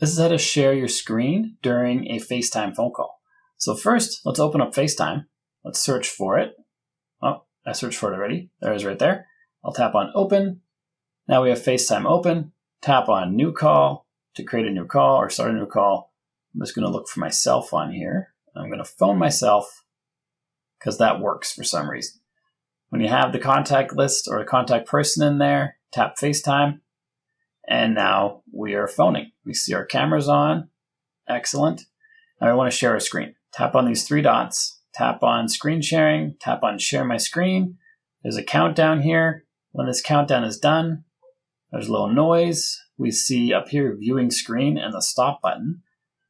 This is how to share your screen during a FaceTime phone call. So first, let's open up FaceTime. Let's search for it. Oh, I searched for it already. There it is right there. I'll tap on Open. Now we have FaceTime open. Tap on New Call to create a new call or start a new call. I'm just going to look for myself on here. I'm going to phone myself because that works for some reason. When you have the contact list or a contact person in there, tap FaceTime. And now we are phoning. We see our cameras on. Excellent. Now we want to share our screen. Tap on these three dots. Tap on screen sharing. Tap on share my screen. There's a countdown here. When this countdown is done, there's a little noise. We see up here viewing screen and the stop button.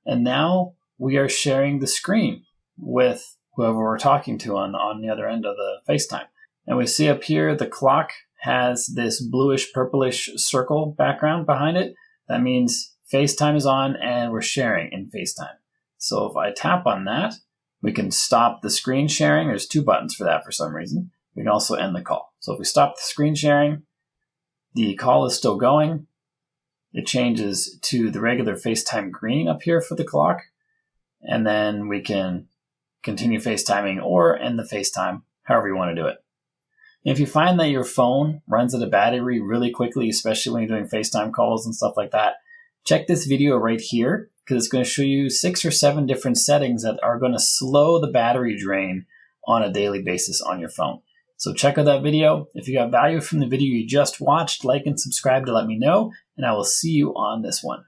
And now we are sharing the screen with whoever we're talking to on the other end of the FaceTime. And we see up here the clock has this bluish purplish circle background behind it. That means FaceTime is on and we're sharing in FaceTime. So if I tap on that, we can stop the screen sharing. There's two buttons for that for some reason. We can also end the call. So if we stop the screen sharing, the call is still going. It changes to the regular FaceTime green up here for the clock. And then we can continue FaceTiming or end the FaceTime, however you want to do it. If you find that your phone runs out of battery really quickly, especially when you're doing FaceTime calls and stuff like that, check this video right here because it's going to show you 6 or 7 different settings that are going to slow the battery drain on a daily basis on your phone. So check out that video. If you got value from the video you just watched, like and subscribe to let me know, and I will see you on this one.